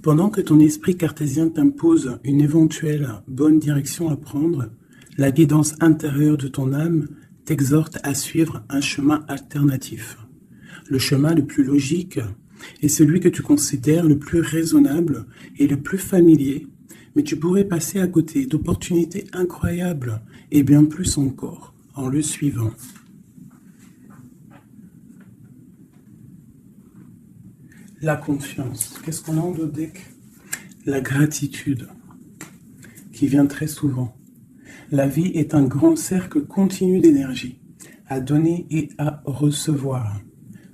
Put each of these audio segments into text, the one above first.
Pendant que ton esprit cartésien t'impose une éventuelle bonne direction à prendre, la guidance intérieure de ton âme t'exhorte à suivre un chemin alternatif. Le chemin le plus logique est celui que tu considères le plus raisonnable et le plus familier, mais tu pourrais passer à côté d'opportunités incroyables et bien plus encore en le suivant. La confiance. Qu'est-ce qu'on a en dos deck? La gratitude, qui vient très souvent. La vie est un grand cercle continu d'énergie, à donner et à recevoir.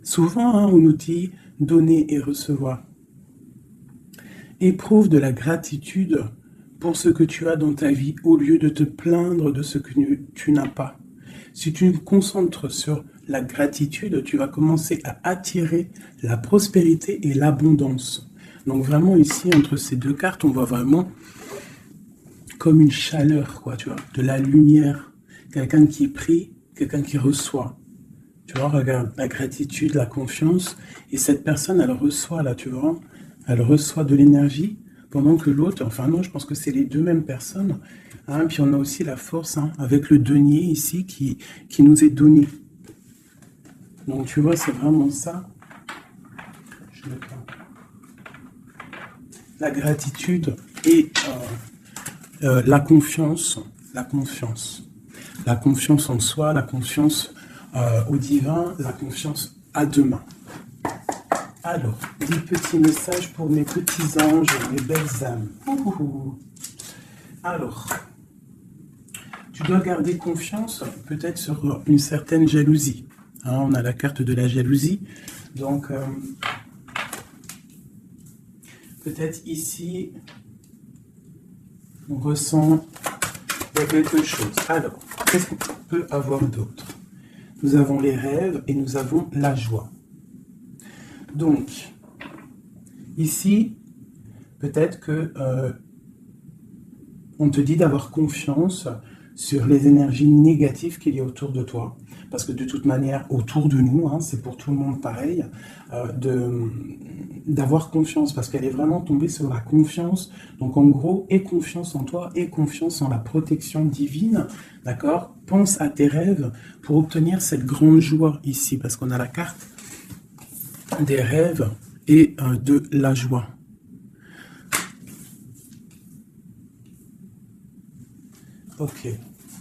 Souvent, on nous dit donner et recevoir. Éprouve de la gratitude pour ce que tu as dans ta vie, au lieu de te plaindre de ce que tu n'as pas. Si tu te concentres sur la gratitude, tu vas commencer à attirer la prospérité et l'abondance. Donc vraiment ici, entre ces deux cartes, on voit vraiment comme une chaleur, quoi, tu vois, de la lumière. Quelqu'un qui prie, quelqu'un qui reçoit. Tu vois, regarde, la gratitude, la confiance, et cette personne, elle reçoit, là, tu vois, elle reçoit de l'énergie, pendant que l'autre, enfin non, je pense que c'est les deux mêmes personnes. Hein, puis on a aussi la force, hein, avec le denier ici, qui nous est donné. Donc tu vois, c'est vraiment ça. La gratitude et la confiance en soi, la confiance au divin, la confiance à demain. Alors, des petits messages pour mes petits anges, mes belles âmes. Alors, tu dois garder confiance peut-être sur une certaine jalousie. Hein, on a la carte de la jalousie. Donc, peut-être ici, on ressent quelque chose. Alors, qu'est-ce qu'on peut avoir d'autre? Nous avons les rêves et nous avons la joie. Donc, ici, peut-être que on te dit d'avoir confiance sur les énergies négatives qu'il y a autour de toi. Parce que de toute manière, autour de nous, hein, c'est pour tout le monde pareil, d'avoir confiance, parce qu'elle est vraiment tombée sur la confiance. Donc en gros, aie confiance en toi, aie confiance en la protection divine, d'accord? Pense à tes rêves pour obtenir cette grande joie ici, parce qu'on a la carte des rêves et de la joie. Ok,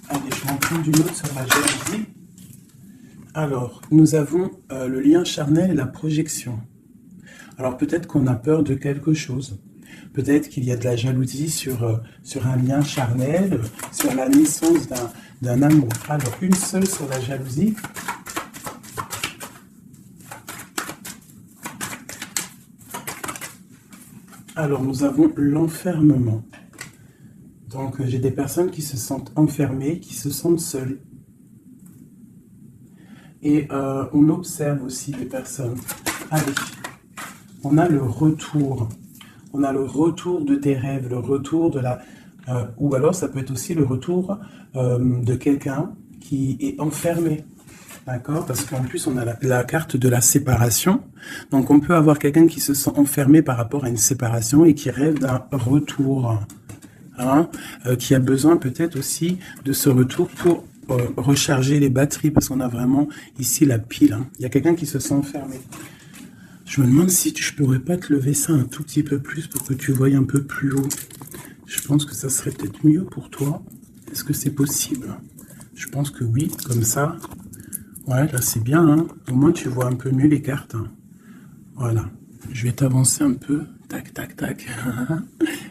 allez, je vais en prendre une autre sur la jalousie. Alors, nous avons le lien charnel et la projection. Alors peut-être qu'on a peur de quelque chose. Peut-être qu'il y a de la jalousie sur un lien charnel, sur la naissance d'un amour. Alors, une seule sur la jalousie. Alors, nous avons l'enfermement. Donc, j'ai des personnes qui se sentent enfermées, qui se sentent seules. Et on observe aussi des personnes. Allez, on a le retour. On a le retour de tes rêves, le retour de la... ou alors, ça peut être aussi le retour de quelqu'un qui est enfermé. D'accord? Parce qu'en plus, on a la carte de la séparation. Donc, on peut avoir quelqu'un qui se sent enfermé par rapport à une séparation et qui rêve d'un retour. Hein, qui a besoin peut-être aussi de ce retour pour recharger les batteries, parce qu'on a vraiment ici la pile. Hein. Il y a quelqu'un qui se sent enfermé. Je me demande si je pourrais pas te lever ça un tout petit peu plus pour que tu voyes un peu plus haut. Je pense que ça serait peut-être mieux pour toi. Est-ce que c'est possible? Je pense que oui, comme ça. Ouais, là c'est bien. Hein. Au moins tu vois un peu mieux les cartes. Hein. Voilà. Je vais t'avancer un peu. Tac, tac, tac.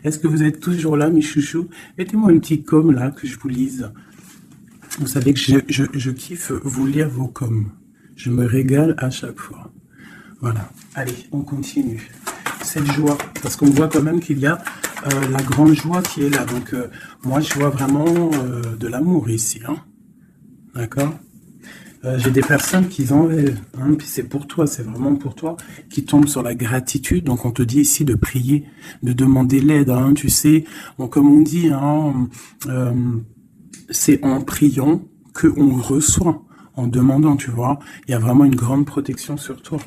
Est-ce que vous êtes toujours là, mes chouchous? Mettez-moi un petit com là, que je vous lise. Vous savez que je kiffe vous lire vos coms. Je me régale à chaque fois. Voilà. Allez, on continue. Cette joie, parce qu'on voit quand même qu'il y a la grande joie qui est là. Donc, moi, je vois vraiment de l'amour ici. Hein. D'accord? J'ai des personnes qui en rêvent, hein, puis c'est pour toi, c'est vraiment pour toi, qui tombent sur la gratitude. Donc on te dit ici de prier, de demander l'aide, hein, tu sais, bon, comme on dit, hein, c'est en priant qu'on reçoit, en demandant, tu vois. Il y a vraiment une grande protection sur toi.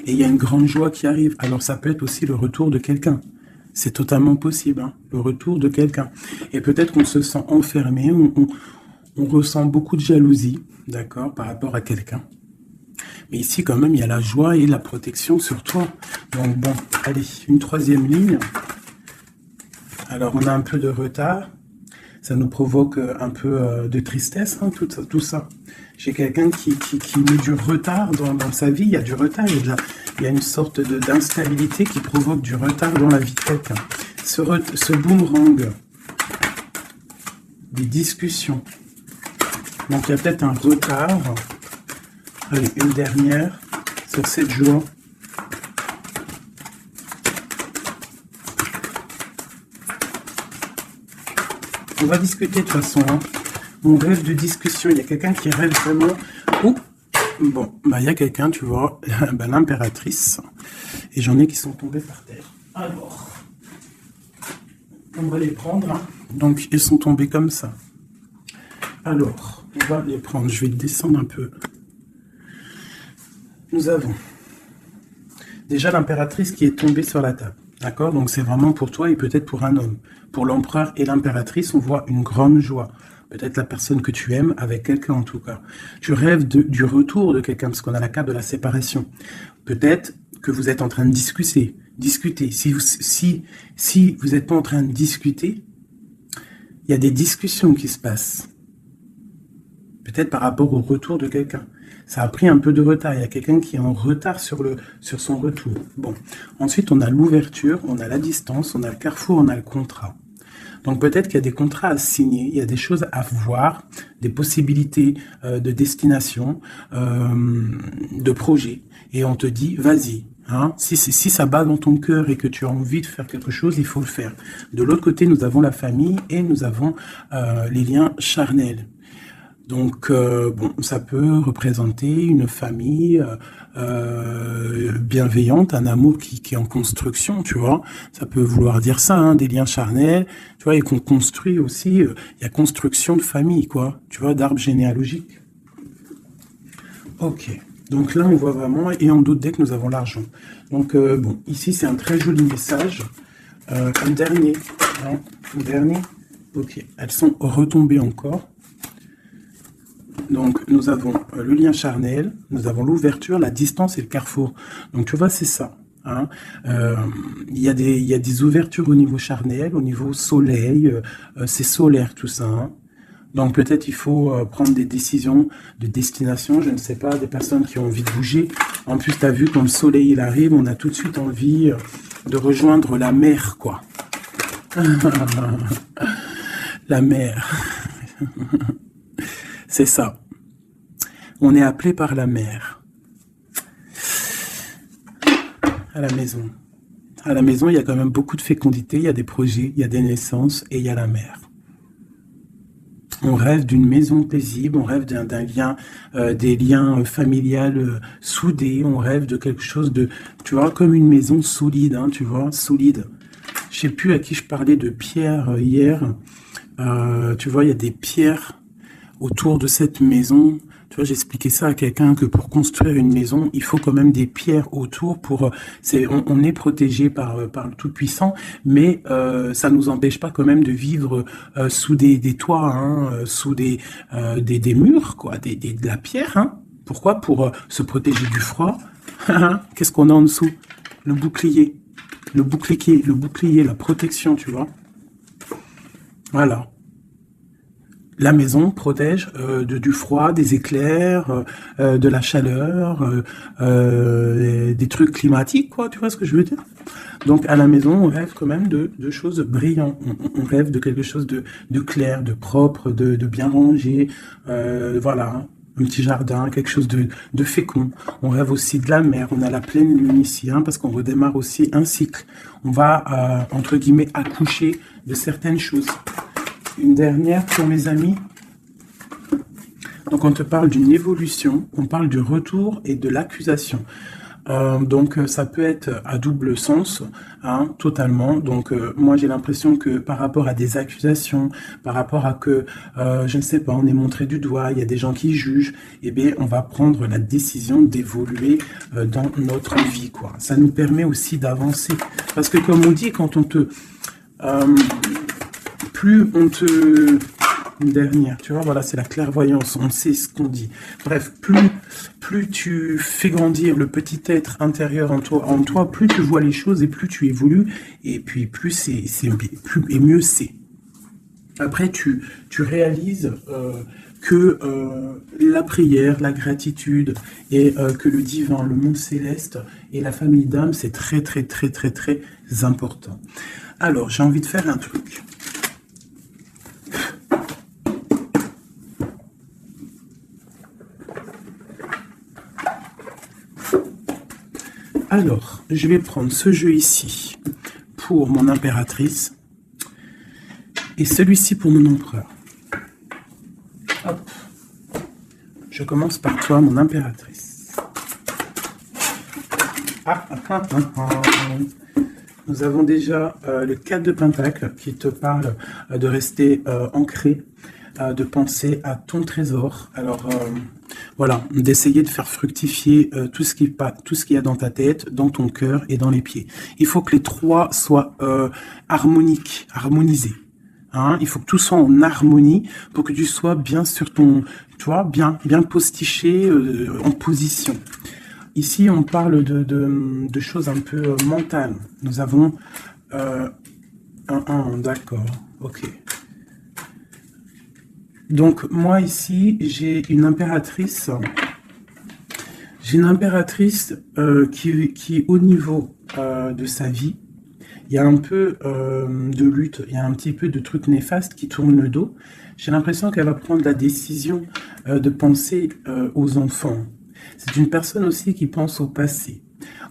Et il y a une grande joie qui arrive. Alors ça peut être aussi le retour de quelqu'un. C'est totalement possible, hein, le retour de quelqu'un. Et peut-être qu'on se sent enfermé, on ressent beaucoup de jalousie, d'accord, par rapport à quelqu'un. Mais ici, quand même, il y a la joie et la protection sur toi. Donc bon, allez, une troisième ligne. Alors, on a un peu de retard. Ça nous provoque un peu de tristesse, hein, tout ça. J'ai quelqu'un qui met du retard dans sa vie. Il y a du retard, il y a une sorte d'instabilité qui provoque du retard dans la vie de quelqu'un. Ce boomerang, des discussions. Donc, il y a peut-être un retard. Allez, une dernière sur cette joie. On va discuter de toute façon. Hein. On rêve de discussion. Il y a quelqu'un qui rêve vraiment. Oh, bon, bah il y a quelqu'un, tu vois, bah, l'impératrice. Et j'en ai qui sont tombés par terre. Alors, on va les prendre. Hein. Donc, ils sont tombés comme ça. Alors, on va les prendre. Je vais descendre un peu. Nous avons déjà l'impératrice qui est tombée sur la table. D'accord? Donc, c'est vraiment pour toi et peut-être pour un homme. Pour l'empereur et l'impératrice, on voit une grande joie. Peut-être la personne que tu aimes, avec quelqu'un en tout cas. Tu rêves du retour de quelqu'un, parce qu'on a la carte de la séparation. Peut-être que vous êtes en train de discuter. Si vous n'êtes pas en train de discuter, il y a des discussions qui se passent. Peut-être par rapport au retour de quelqu'un. Ça a pris un peu de retard. Il y a quelqu'un qui est en retard sur son retour. Bon. Ensuite, on a l'ouverture, on a la distance, on a le carrefour, on a le contrat. Donc peut-être qu'il y a des contrats à signer, il y a des choses à voir, des possibilités de destination, de projet. Et on te dit, vas-y. Hein, si ça bat dans ton cœur et que tu as envie de faire quelque chose, il faut le faire. De l'autre côté, nous avons la famille et nous avons les liens charnels. Donc, bon, ça peut représenter une famille bienveillante, un amour qui est en construction, tu vois. Ça peut vouloir dire ça, hein, des liens charnels, tu vois, et qu'on construit aussi, il y a construction de famille, quoi, tu vois, d'arbre généalogique. Ok, donc là, on voit vraiment, et en d'autres decks, nous avons l'argent. Donc, bon, ici, c'est un très joli message. Un dernier, hein, un dernier, ok, elles sont retombées encore. Donc, nous avons le lien charnel, nous avons l'ouverture, la distance et le carrefour. Donc, tu vois, c'est ça. Hein. Il y a des ouvertures au niveau charnel, au niveau soleil, c'est solaire tout ça. Hein. Donc, peut-être il faut prendre des décisions de destination, je ne sais pas, des personnes qui ont envie de bouger. En plus, tu as vu, quand le soleil il arrive, on a tout de suite envie de rejoindre la mer, quoi. La mer. C'est ça. On est appelé par la mer. À la maison. À la maison, il y a quand même beaucoup de fécondité, il y a des projets, il y a des naissances et il y a la mer. On rêve d'une maison paisible, on rêve d'un lien, des liens familiales soudés, on rêve de quelque chose de, tu vois, comme une maison solide, hein, tu vois, solide. Je sais plus à qui je parlais de pierre hier. Tu vois, il y a des pierres autour de cette maison. Tu vois, j'expliquais ça à quelqu'un que pour construire une maison, il faut quand même des pierres autour pour. On est protégé par le Tout-Puissant, mais ça nous empêche pas quand même de vivre sous des toits, hein, sous des murs, quoi, de la pierre. Hein. Pourquoi? Pour se protéger du froid. Qu'est-ce qu'on a en dessous? Le bouclier, la protection, tu vois. Voilà. La maison protège du froid, des éclairs, de la chaleur, des trucs climatiques, quoi. Tu vois ce que je veux dire? Donc, à la maison, on rêve quand même de choses brillantes. On rêve de quelque chose de clair, de propre, de bien rangé. Voilà, un petit jardin, quelque chose de fécond. On rêve aussi de la mer. On a la pleine lune ici, hein, parce qu'on redémarre aussi un cycle. On va, entre guillemets, accoucher de certaines choses. Une dernière pour mes amis. Donc, on te parle d'une évolution, on parle du retour et de l'accusation. Donc ça peut être à double sens, hein, totalement. Donc moi j'ai l'impression que par rapport à des accusations, par rapport à que, je ne sais pas, on est montré du doigt, il y a des gens qui jugent, eh bien on va prendre la décision d'évoluer dans notre vie, quoi. Ça nous permet aussi d'avancer. Parce que comme on dit, quand on te... plus on te... Une dernière, tu vois, voilà, c'est la clairvoyance, on sait ce qu'on dit. Bref, plus tu fais grandir le petit être intérieur en toi, plus tu vois les choses et plus tu évolues, et puis plus c'est plus et mieux c'est. Après, tu réalises que la prière, la gratitude, et que le divin, le monde céleste et la famille d'âme, c'est très, très, très, très, très important. Alors, j'ai envie de faire un truc. Alors, je vais prendre ce jeu ici pour mon impératrice et celui-ci pour mon empereur. Hop. Je commence par toi, mon impératrice. Nous avons déjà le 4 de Pentacle qui te parle de rester ancré, de penser à ton trésor. Alors, voilà, d'essayer de faire fructifier tout ce qu'il y a dans ta tête, dans ton cœur et dans les pieds. Il faut que les trois soient harmoniques, harmonisés. Hein, il faut que tout soit en harmonie pour que tu sois bien sur ton, tu vois, bien postiché en position. Ici, on parle de choses un peu mentales. Nous avons d'accord, ok. Donc, moi, ici, j'ai une impératrice. J'ai une impératrice qui, au niveau de sa vie, il y a un peu de lutte, il y a un petit peu de trucs néfastes qui tournent le dos. J'ai l'impression qu'elle va prendre la décision de penser aux enfants. C'est une personne aussi qui pense au passé.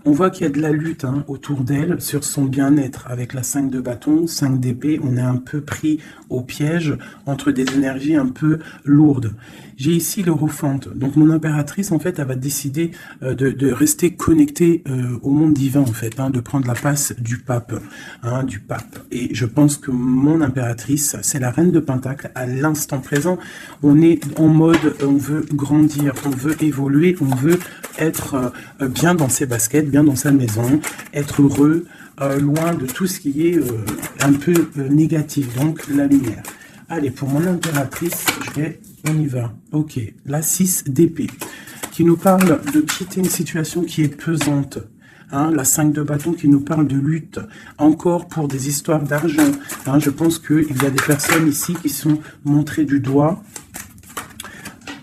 On voit qu'il y a de la lutte autour d'elle sur son bien-être. Avec la 5 de bâton, 5 d'épée, on est un peu pris au piège entre des énergies un peu lourdes. J'ai ici l'Hierophante. Donc mon impératrice, en fait, elle va décider de rester connectée au monde divin, en fait, de prendre la place du pape. Et je pense que mon impératrice, c'est la reine de Pentacle. À l'instant présent, on est en mode, on veut grandir, on veut évoluer, on veut être bien dans ses baskets, bien dans sa maison, être heureux, loin de tout ce qui est un peu négatif, donc la lumière. Allez, pour mon impératrice, on y va. Ok, la 6 d'épée, qui nous parle de quitter une situation qui est pesante. La 5 de bâton qui nous parle de lutte, encore pour des histoires d'argent. Je pense qu'il y a des personnes ici qui sont montrées du doigt,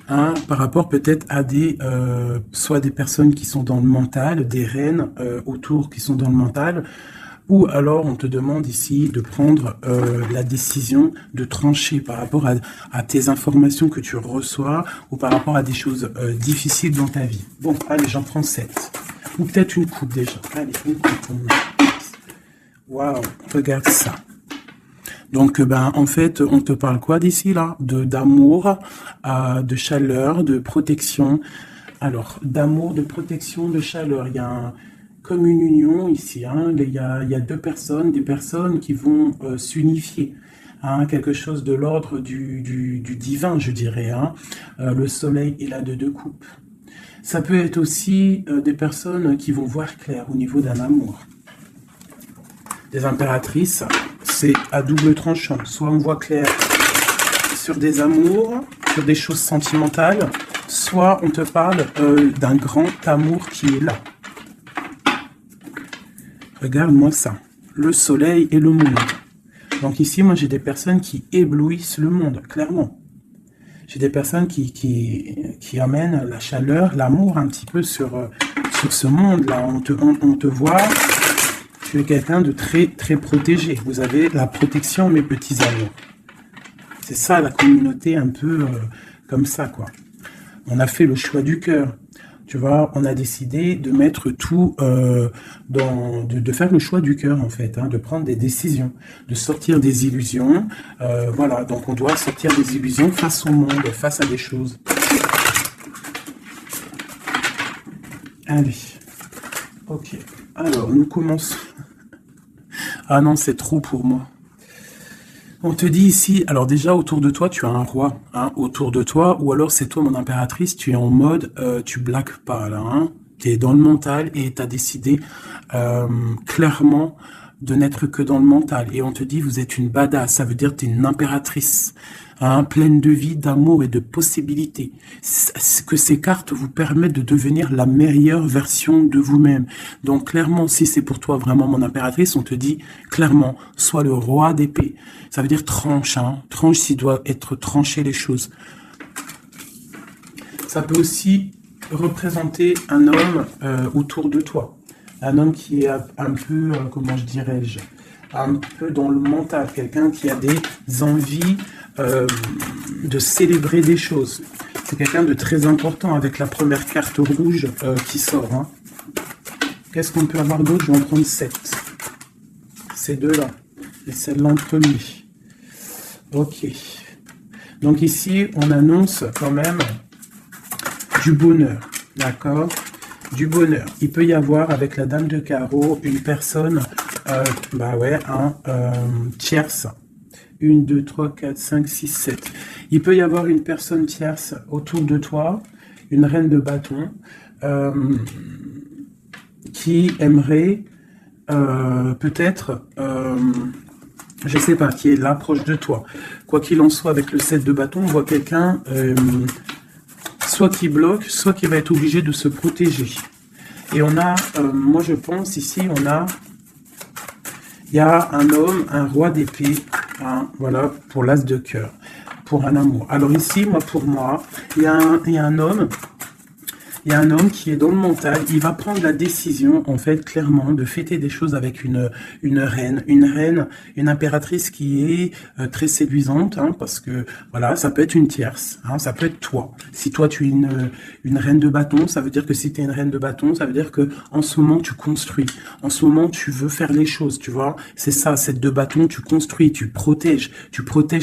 par rapport peut-être à des soit des personnes qui sont dans le mental, des reines autour qui sont dans le mental, ou alors on te demande ici de prendre la décision de trancher par rapport à tes informations que tu reçois, ou par rapport à des choses difficiles dans ta vie. Bon, allez, j'en prends 7. Ou peut-être une coupe déjà. Allez, une coupe. Waouh, regarde ça. Donc, en fait, on te parle quoi d'ici, là? D'amour, de chaleur, de protection. Alors, d'amour, de protection, de chaleur. Il y a comme une union ici. Il y a deux personnes, des personnes qui vont s'unifier. Quelque chose de l'ordre du divin, je dirais. Le soleil est là de 2 coupes. Ça peut être aussi des personnes qui vont voir clair au niveau d'un amour. Des impératrices, c'est à double tranchant. Soit on voit clair sur des amours, sur des choses sentimentales, soit on te parle d'un grand amour qui est là. Regarde-moi ça. Le soleil et le monde. Donc ici, moi, j'ai des personnes qui éblouissent le monde, clairement. J'ai des personnes qui amènent la chaleur, l'amour un petit peu sur ce monde-là. On te voit, tu es quelqu'un de très, très protégé. Vous avez la protection, mes petits amours. C'est ça, la communauté un peu comme ça, quoi. On a fait le choix du cœur. Tu vois, on a décidé de mettre tout, de faire le choix du cœur, en fait, de prendre des décisions, de sortir des illusions. Voilà, donc on doit sortir des illusions face au monde, face à des choses. Allez. Ok, alors nous commençons. Ah non, c'est trop pour moi. On te dit ici, alors déjà autour de toi, tu as un roi, hein, autour de toi, ou alors c'est toi mon impératrice, tu es en mode, tu blagues pas là, hein, tu es dans le mental et tu as décidé clairement de n'être que dans le mental. Et on te dit, vous êtes une badass, ça veut dire que tu es une impératrice, hein, pleine de vie, d'amour et de possibilités. Que ces cartes vous permettent de devenir la meilleure version de vous-même. Donc clairement, si c'est pour toi vraiment mon impératrice, on te dit clairement, sois le roi d'épée. Ça veut dire tranche, hein, tranche s'il doit être tranché les choses. Ça peut aussi représenter un homme autour de toi. Un homme qui est un peu, comment je dirais-je, un peu dans le mental, quelqu'un qui a des envies de célébrer des choses. C'est quelqu'un de très important avec la première carte rouge qui sort. Hein. Qu'est-ce qu'on peut avoir d'autre? Je vais en prendre 7. Ces deux-là. Et celle-là en premier. Ok. Donc ici, on annonce quand même du bonheur. D'accord? Du bonheur. Il peut y avoir avec la dame de carreau une personne, tierce. 1, 2, 3, 4, 5, 6, 7. Il peut y avoir une personne tierce autour de toi, une reine de bâton, qui aimerait peut-être, je sais pas, qui est là proche de toi. Quoi qu'il en soit, avec le 7 de bâton, on voit quelqu'un soit qui bloque, soit qui va être obligé de se protéger. Et on a, moi je pense ici, il y a un homme, un roi d'épée, hein, voilà, pour l'as de cœur, pour un amour. Alors ici, pour moi, il y a un homme qui est dans le mental, il va prendre la décision, en fait, clairement, de fêter des choses avec une reine, une impératrice qui est très séduisante, hein, parce que, voilà, ça peut être une tierce, hein, ça peut être toi. Si toi, tu es une reine de bâton, ça veut dire que si tu es une reine de bâton, ça veut dire que en ce moment, tu construis. En ce moment, tu veux faire les choses, tu vois. C'est ça, cette de bâton, tu construis, tu protèges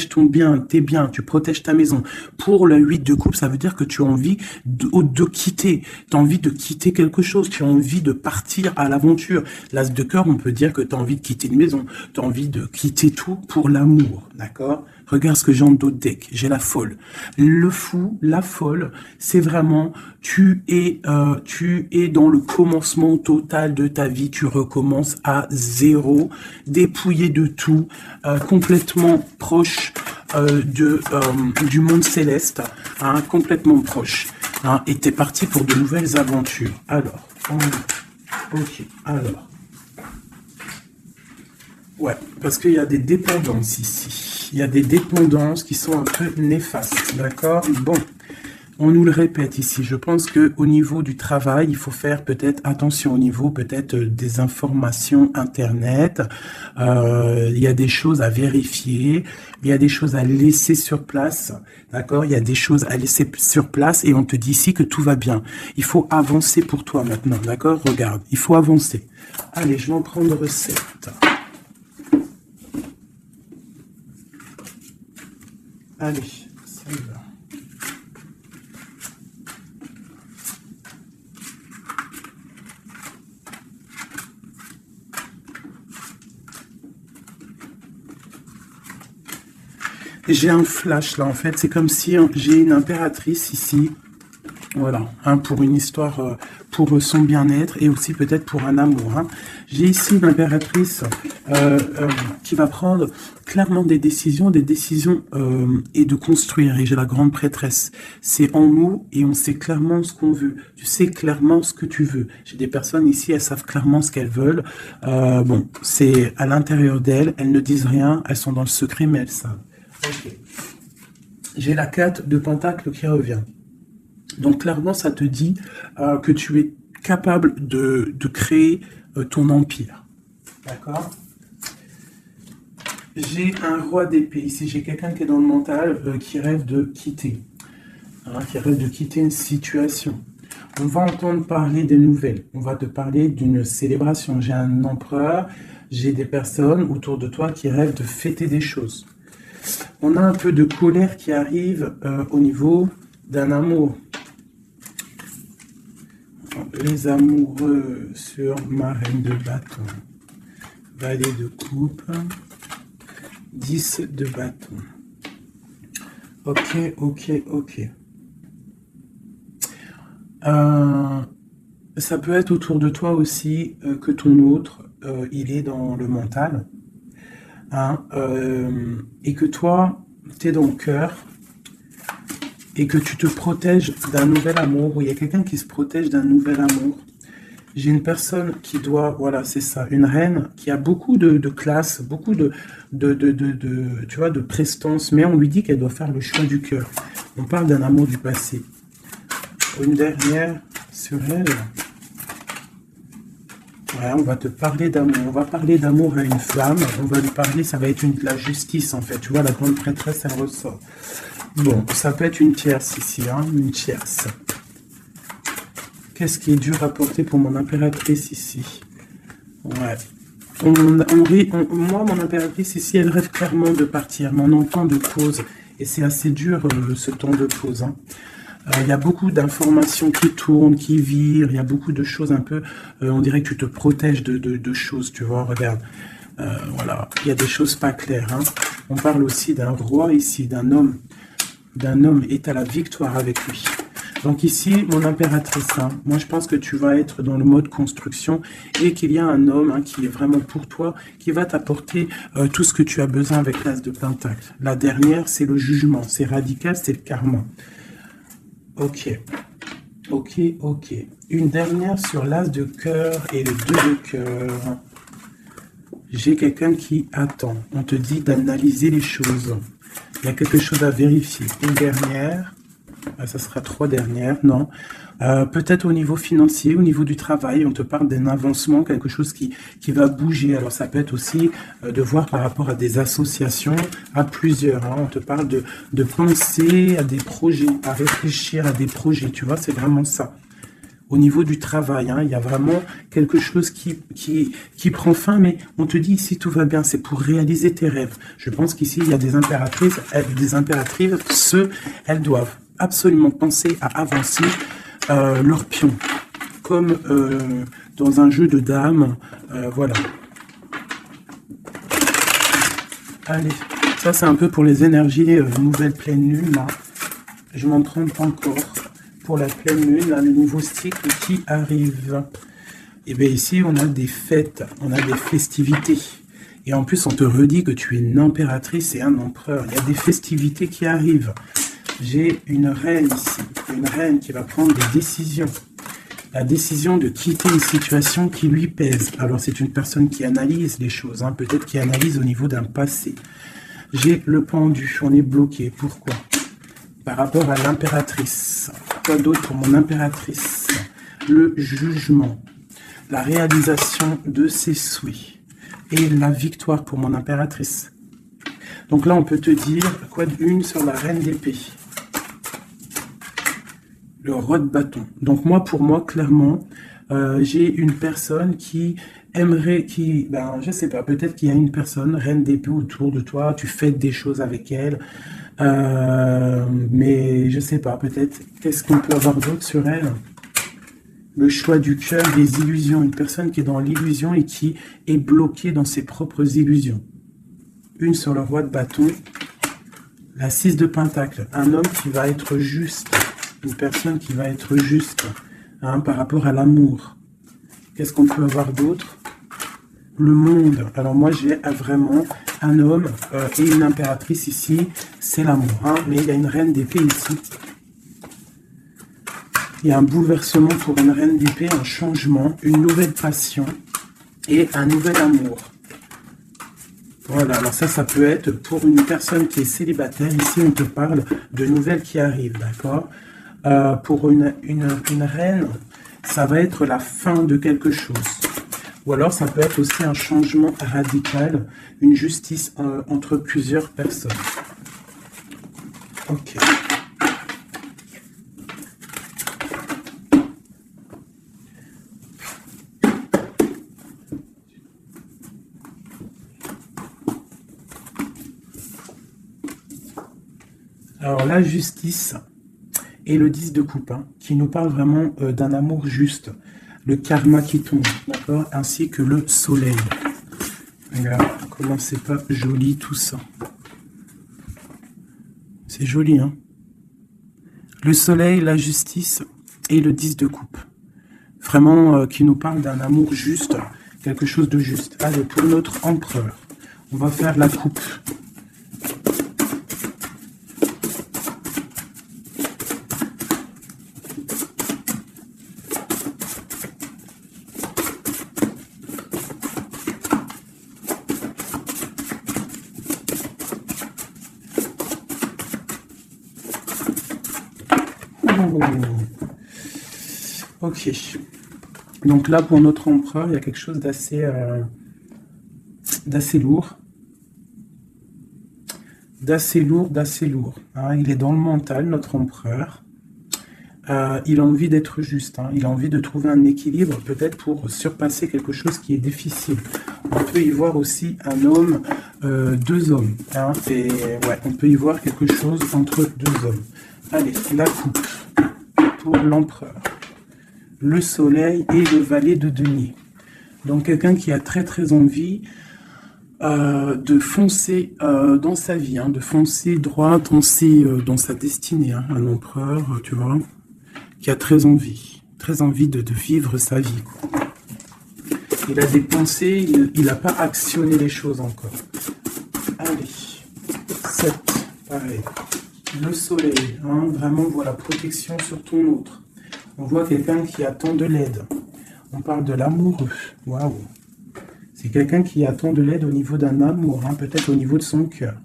ton bien, tes biens, tu protèges ta maison. Pour le 8 de coupe, ça veut dire que tu as envie de quitter. Tu as envie de quitter quelque chose, tu as envie de partir à l'aventure. L'as de cœur, on peut dire que tu as envie de quitter une maison, tu as envie de quitter tout pour l'amour, d'accord? Regarde ce que j'ai en dos de deck, j'ai la folle. Le fou, la folle, c'est vraiment, tu es dans le commencement total de ta vie, tu recommences à zéro, dépouillé de tout, complètement proche du monde céleste, hein, complètement proche. Hein, et t'es parti pour de nouvelles aventures. Alors, ok, alors. Ouais, parce qu'il y a des dépendances ici. Il y a des dépendances qui sont un peu néfastes, d'accord? Bon, on nous le répète ici. Je pense qu'au niveau du travail, il faut faire peut-être attention au niveau peut-être des informations Internet. Il y a des choses à vérifier. Il y a des choses à laisser sur place. D'accord? Il y a des choses à laisser sur place et on te dit ici que tout va bien. Il faut avancer pour toi maintenant. D'accord? Regarde, il faut avancer. Allez, je vais en prendre 7. Allez, ça y va. J'ai un flash là en fait, c'est comme si j'ai une impératrice ici, voilà, hein, pour une histoire, pour son bien-être et aussi peut-être pour un amour. Hein. J'ai ici une impératrice qui va prendre clairement des décisions et de construire. Et j'ai la grande prêtresse. C'est en nous et on sait clairement ce qu'on veut. Tu sais clairement ce que tu veux. J'ai des personnes ici, elles savent clairement ce qu'elles veulent. Bon, c'est à l'intérieur d'elles, elles ne disent rien, elles sont dans le secret, mais elles savent. Okay. J'ai la 4 de pentacle qui revient. Donc clairement, ça te dit que tu es capable de créer ton empire. D'accord? J'ai un roi d'épée. Ici, j'ai quelqu'un qui est dans le mental, qui rêve de quitter. Hein, qui rêve de quitter une situation. On va entendre parler des nouvelles. On va te parler d'une célébration. J'ai un empereur. J'ai des personnes autour de toi qui rêvent de fêter des choses. On a un peu de colère qui arrive au niveau d'un amour. les amoureux sur ma reine de bâton. Valet de coupe. 10 de bâton. Ok, ok, ok. Ça peut être autour de toi aussi que ton autre, il est dans le mental. Hein, et que toi, tu es dans le cœur. Et que tu te protèges d'un nouvel amour. Ou il y a quelqu'un qui se protège d'un nouvel amour. J'ai une personne qui doit, voilà, c'est ça, une reine qui a beaucoup de classe, beaucoup tu vois, de prestance, mais on lui dit qu'elle doit faire le choix du cœur. On parle d'un amour du passé. Une dernière sur elle. Ouais, on va te parler d'amour. On va parler d'amour à une femme. On va lui parler, ça va être la justice en fait. Tu vois, la grande prêtresse, elle ressort. Bon, ça peut être une tierce ici, hein, une tierce. Qu'est-ce qui est dur à porter pour mon impératrice ici? Ouais. Moi, mon impératrice ici, elle rêve clairement de partir, mais on entend de pause. Et c'est assez dur, ce temps de pause. Hein. Il y a beaucoup d'informations qui tournent, qui virent. Il y a beaucoup de choses un peu... on dirait que tu te protèges de choses, tu vois, regarde. Voilà, il y a des choses pas claires. Hein. On parle aussi d'un roi ici, d'un homme. D'un homme est à la victoire avec lui. Donc ici, mon impératrice, hein, moi je pense que tu vas être dans le mode construction et qu'il y a un homme hein, qui est vraiment pour toi, qui va t'apporter tout ce que tu as besoin avec l'as de pentacle. La dernière, c'est le jugement, c'est radical, c'est le karma. Ok, ok, ok. Une dernière sur l'as de cœur et le 2 de cœur. J'ai quelqu'un qui attend. On te dit d'analyser les choses. Il y a quelque chose à vérifier. Une dernière. Ça sera 3 dernières, non. Peut-être au niveau financier, au niveau du travail, on te parle d'un avancement, quelque chose qui va bouger. Alors ça peut être aussi de voir par rapport à des associations, à plusieurs. Hein. On te parle de penser à des projets, à réfléchir à des projets, tu vois, c'est vraiment ça. Au niveau du travail, hein, il y a vraiment quelque chose qui prend fin, mais on te dit ici tout va bien, c'est pour réaliser tes rêves. Je pense qu'ici il y a des impératrices, elles doivent absolument penser à avancer leur pion, comme dans un jeu de dames, voilà. Allez, ça c'est un peu pour les énergies nouvelle pleine lune, là. Je m'en trompe encore. Pour la pleine lune, là, le nouveau cycle qui arrive. Et bien ici, on a des fêtes, on a des festivités. Et en plus, on te redit que tu es une impératrice et un empereur. Il y a des festivités qui arrivent. J'ai une reine ici, une reine qui va prendre des décisions. La décision de quitter une situation qui lui pèse. Alors, c'est une personne qui analyse les choses, hein, peut-être qui analyse au niveau d'un passé. J'ai le pendu, on est bloqué. Pourquoi? Par rapport à l'impératrice. Quoi d'autre pour mon impératrice? Le jugement, la réalisation de ses souhaits et la victoire pour mon impératrice. Donc là, on peut te dire, quoi d'une sur la reine d'épée? Le roi de bâton. Donc moi, pour moi, clairement, j'ai une personne qui aimerait, je sais pas, peut-être qu'il y a une personne, reine d'épée autour de toi, tu fais des choses avec elle, mais je sais pas, peut-être, qu'est-ce qu'on peut avoir d'autre sur elle? Le choix du cœur, des illusions, une personne qui est dans l'illusion et qui est bloquée dans ses propres illusions. Une sur le roi de bâton, la 6 de pentacle, un homme qui va être juste, une personne qui va être juste hein, par rapport à l'amour. Qu'est-ce qu'on peut avoir d'autre? Le monde. Alors moi j'ai vraiment un homme et une impératrice ici, c'est l'amour. Hein, mais il y a une reine d'épée ici. Il y a un bouleversement pour une reine d'épée, un changement, une nouvelle passion et un nouvel amour. Voilà, alors ça peut être pour une personne qui est célibataire. Ici, on te parle de nouvelles qui arrivent, d'accord? Pour une reine, ça va être la fin de quelque chose. Ou alors, ça peut être aussi un changement radical, une justice entre plusieurs personnes. Ok. Alors, la justice et le 10 de coupe, hein, qui nous parle vraiment d'un amour juste. le karma qui tombe, d'accord, ainsi que le soleil. Regarde comment c'est pas joli tout ça. C'est joli, hein. Le soleil, la justice et le 10 de coupe. Vraiment, qui nous parle d'un amour juste, quelque chose de juste. Allez, pour notre empereur, on va faire la coupe. Ok. Donc là, pour notre empereur, il y a quelque chose d'assez lourd. D'assez lourd. Hein. Il est dans le mental, notre empereur. Il a envie d'être juste. Hein. Il a envie de trouver un équilibre, peut-être pour surpasser quelque chose qui est difficile. On peut y voir aussi un homme, deux hommes. Hein. Et ouais, on peut y voir quelque chose entre deux hommes. Allez, la coupe pour l'empereur. Le soleil et le valet de denier. Donc quelqu'un qui a très envie de foncer dans sa vie, hein, de foncer droit dans sa destinée. Hein. Un empereur, tu vois, qui a très envie de vivre sa vie. Quoi. Il a des pensées, il n'a pas actionné les choses encore. Allez, 7, pareil. Le soleil, hein, vraiment, voilà, protection sur ton autre. On voit quelqu'un qui attend de l'aide. On parle de l'amoureux. Waouh. C'est quelqu'un qui attend de l'aide au niveau d'un amour, hein, peut-être au niveau de son cœur.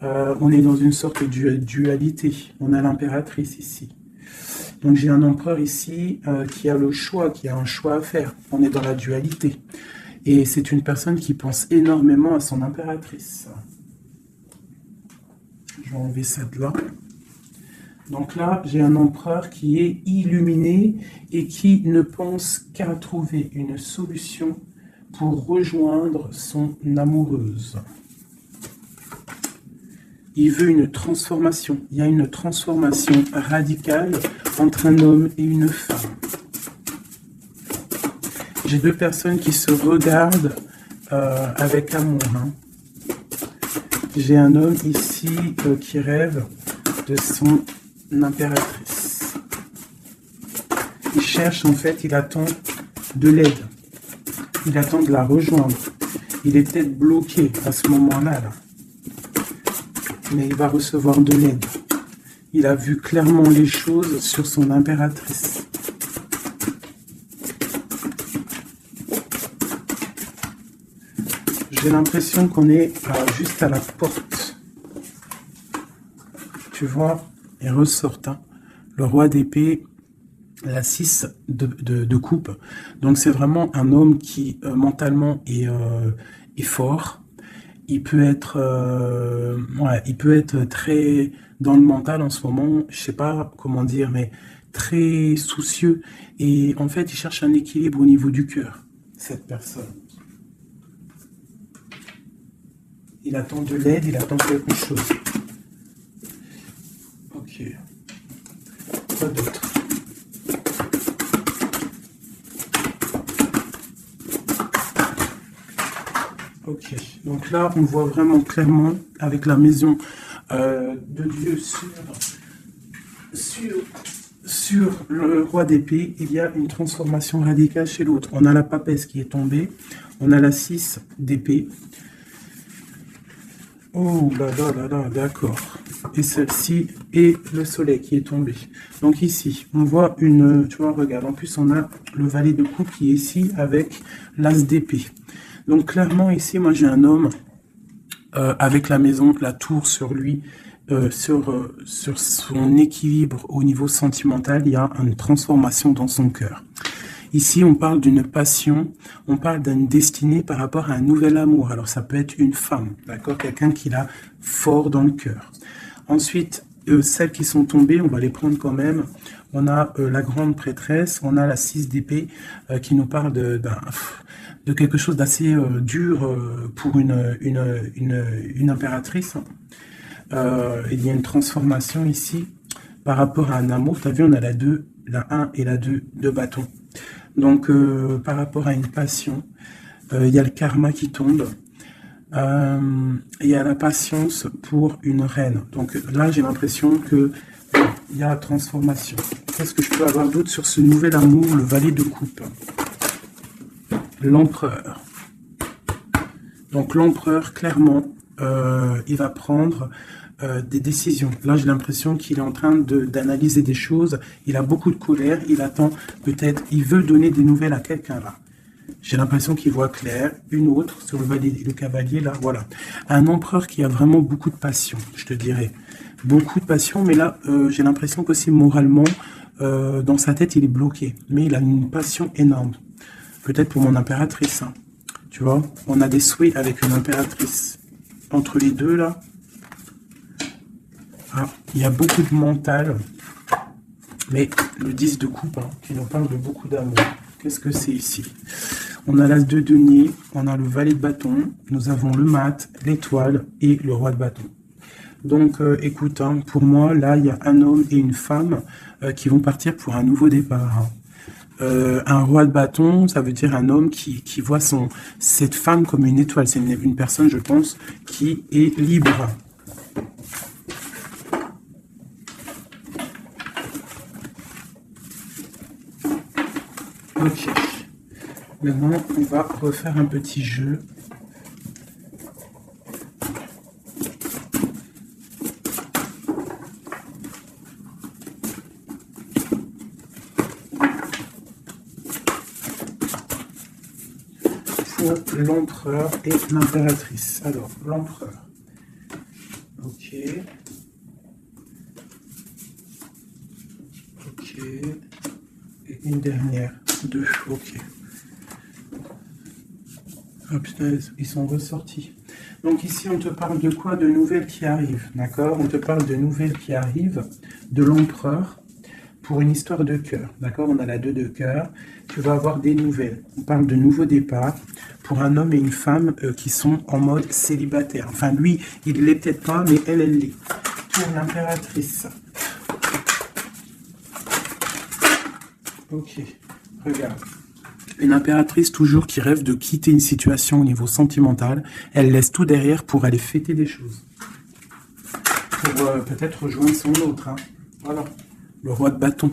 On est dans une sorte de dualité. On a l'impératrice ici. Donc j'ai un empereur ici qui a le choix, qui a un choix à faire. On est dans la dualité. Et c'est une personne qui pense énormément à son impératrice. Je vais enlever ça de là. Donc là, j'ai un empereur qui est illuminé et qui ne pense qu'à trouver une solution pour rejoindre son amoureuse. Il veut une transformation. Il y a une transformation radicale entre un homme et une femme. J'ai deux personnes qui se regardent avec amour. Hein. J'ai un homme ici qui rêve de son impératrice. Il cherche, en fait, il attend de l'aide. Il attend de la rejoindre. Il est peut-être bloqué à ce moment-là. Là. Mais il va recevoir de l'aide. Il a vu clairement les choses sur son impératrice. J'ai l'impression qu'on est juste à la porte. Tu vois, et ressortent. Hein. Le roi d'épée, la 6 de coupe. Donc c'est vraiment un homme qui mentalement est fort. Il peut être très dans le mental en ce moment, je sais pas comment dire, mais très soucieux. Et en fait, il cherche un équilibre au niveau du cœur, cette personne. Il attend de l'aide, il attend quelque chose. Ok. Quoi d'autre? Ok. Donc là, on voit vraiment clairement avec la maison de Dieu sur le roi d'épée, il y a une transformation radicale chez l'autre. On a la papesse qui est tombée, on a la 6 d'épée. Oh là là là là, d'accord. Et celle-ci et le soleil qui est tombé. Donc ici, on voit une, tu vois, regarde, en plus on a le valet de coupe qui est ici avec l'as d'épée. Donc clairement ici, moi j'ai un homme avec la maison, la tour sur lui, sur son équilibre au niveau sentimental, il y a une transformation dans son cœur. Ici, on parle d'une passion, on parle d'une destinée par rapport à un nouvel amour. Alors, ça peut être une femme, d'accord, quelqu'un qui l'a fort dans le cœur. Ensuite, celles qui sont tombées, on va les prendre quand même. On a la grande prêtresse, on a la 6 d'épée qui nous parle de quelque chose d'assez dur pour une impératrice. Il y a une transformation ici par rapport à un amour. Tu as vu, on a la 2, la 1 et la 2 de bâton. Donc, par rapport à une passion, il y a le karma qui tombe. Il y a la patience pour une reine. Donc là, j'ai l'impression que il y a transformation. Qu'est-ce que je peux avoir d'autre sur ce nouvel amour, le valet de coupe? L'empereur. Donc l'empereur, clairement, il va prendre des décisions. Là, j'ai l'impression qu'il est en train d'analyser des choses. Il a beaucoup de colère. Il attend peut-être, il veut donner des nouvelles à quelqu'un là. J'ai l'impression qu'il voit clair. Une autre sur le cavalier, là, voilà. Un empereur qui a vraiment beaucoup de passion, je te dirais. Beaucoup de passion, mais là, j'ai l'impression qu'aussi moralement, dans sa tête, il est bloqué. Mais il a une passion énorme. Peut-être pour mon impératrice, hein. Tu vois, on a des souhaits avec une impératrice. Entre les deux, là, ah, il y a beaucoup de mental. Mais le 10 de coupe, hein, qui nous parle de beaucoup d'amour. Qu'est-ce que c'est ici? On a l'as de denier, on a le valet de bâton, nous avons le mat, l'étoile et le roi de bâton. Donc, écoute, hein, pour moi, là, il y a un homme et une femme qui vont partir pour un nouveau départ. Hein. Un roi de bâton, ça veut dire un homme qui voit cette femme comme une étoile. C'est une personne, je pense, qui est libre. Ok. Maintenant, on va refaire un petit jeu. Pour l'empereur et l'impératrice. Alors, l'empereur. Ok. Ok. Et une dernière. Deux. Ok. Oh putain, ils sont ressortis. Donc ici, on te parle de quoi? De nouvelles qui arrivent, d'accord? On te parle de nouvelles qui arrivent, de l'empereur, pour une histoire de cœur, d'accord? On a la 2 de cœur, tu vas avoir des nouvelles. On parle de nouveaux départs pour un homme et une femme qui sont en mode célibataire. Enfin, lui, il l'est peut-être pas, mais elle l'est. Pour l'impératrice. Ok, regarde. Une impératrice toujours qui rêve de quitter une situation au niveau sentimental. Elle laisse tout derrière pour aller fêter des choses. Pour peut-être rejoindre son autre. Hein. Voilà. Le roi de bâton.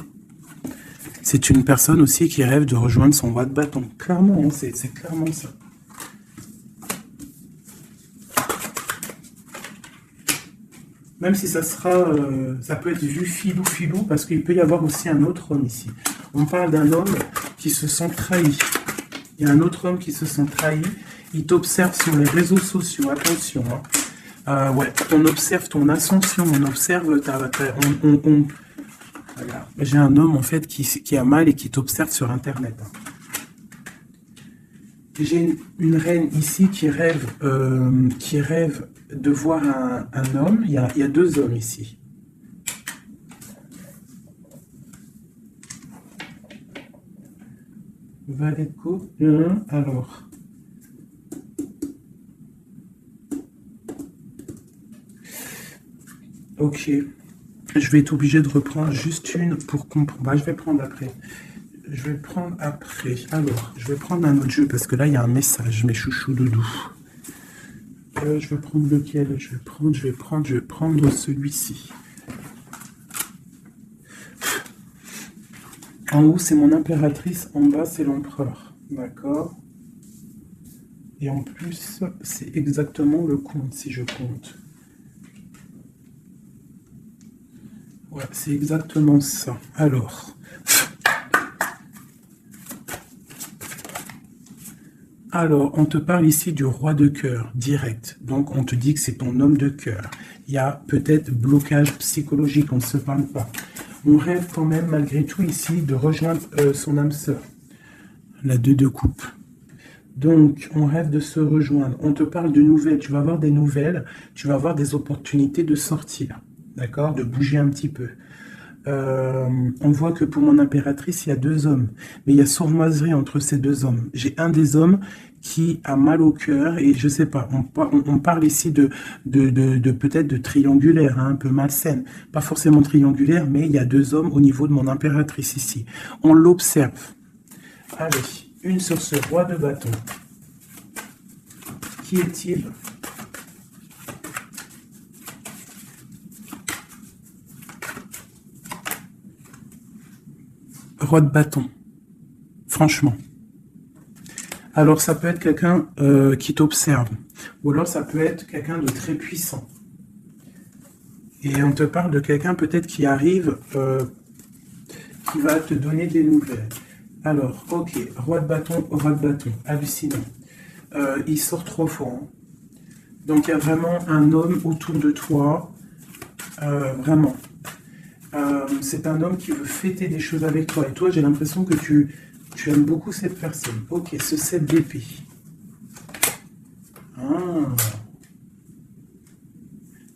C'est une personne aussi qui rêve de rejoindre son roi de bâton. Clairement, hein, c'est clairement ça. Même si ça sera, ça peut être vu filou, parce qu'il peut y avoir aussi un autre homme ici. On parle d'un homme qui se sent trahi. Il y a un autre homme qui se sent trahi. Il t'observe sur les réseaux sociaux. Attention. Hein. Ouais, on observe ton ascension. On observe Voilà. J'ai un homme en fait qui a mal et qui t'observe sur Internet. Hein. J'ai une reine ici qui rêve de voir un homme. Il y a 2 hommes ici. Valet de coupe. Alors. Ok. Je vais être obligé de reprendre juste une pour comprendre. Bah, je vais prendre après. Alors, je vais prendre un autre jeu parce que là, il y a un message, mes chouchous doudous. Je vais prendre lequel? Je vais prendre celui-ci. En haut, c'est mon impératrice. En bas, c'est l'empereur. D'accord? Et en plus, c'est exactement le compte, si je compte. Ouais, c'est exactement ça. Alors, on te parle ici du roi de cœur, direct. Donc, on te dit que c'est ton homme de cœur. Il y a peut-être blocage psychologique, on ne se parle pas. On rêve quand même, malgré tout, ici, de rejoindre son âme sœur. La 2 de coupe. Donc, on rêve de se rejoindre. On te parle de nouvelles. Tu vas avoir des nouvelles. Tu vas avoir des opportunités de sortir. D'accord? De bouger un petit peu. On voit que pour mon impératrice, il y a 2 hommes. Mais il y a sournoiserie entre ces 2 hommes. J'ai un des hommes qui a mal au cœur et je sais pas, on parle ici de peut-être de triangulaire, hein, un peu malsaine. Pas forcément triangulaire, mais il y a 2 hommes au niveau de mon impératrice ici. On l'observe. Allez, une sur ce roi de bâton. Qui est-il? Roi de bâton. Franchement. Alors, ça peut être quelqu'un qui t'observe. Ou alors, ça peut être quelqu'un de très puissant. Et on te parle de quelqu'un peut-être qui arrive, qui va te donner des nouvelles. Alors, ok, roi de bâton, hallucinant. Il sort 3 fois. Hein. Donc, il y a vraiment un homme autour de toi. Vraiment. C'est un homme qui veut fêter des choses avec toi. Et toi, j'ai l'impression que tu aimes beaucoup cette personne. Ok, ce 7 d'épée. Ah.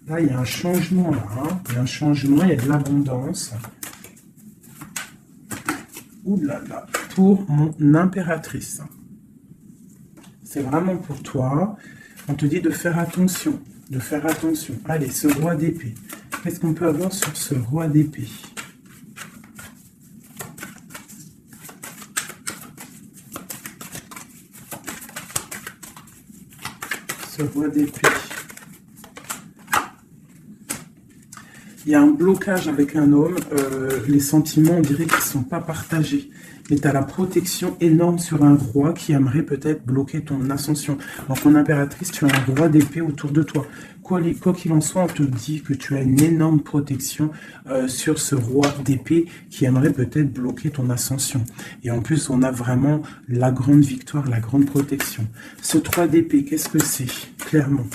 Là, il y a un changement, là. Hein. Il y a un changement, il y a de l'abondance. Ouh là là, pour mon impératrice. C'est vraiment pour toi. On te dit de faire attention. De faire attention. Allez, ce roi d'épée. Qu'est-ce qu'on peut avoir sur ce roi d'épée? Ce roi d'épée. Il y a un blocage avec un homme, les sentiments, on dirait qu'ils ne sont pas partagés. Mais tu as la protection énorme sur un roi qui aimerait peut-être bloquer ton ascension. Donc, en impératrice, tu as un roi d'épée autour de toi. Quoi qu'il en soit, on te dit que tu as une énorme protection sur ce roi d'épée qui aimerait peut-être bloquer ton ascension. Et en plus, on a vraiment la grande victoire, la grande protection. Ce 3 d'épée, qu'est-ce que c'est? Clairement.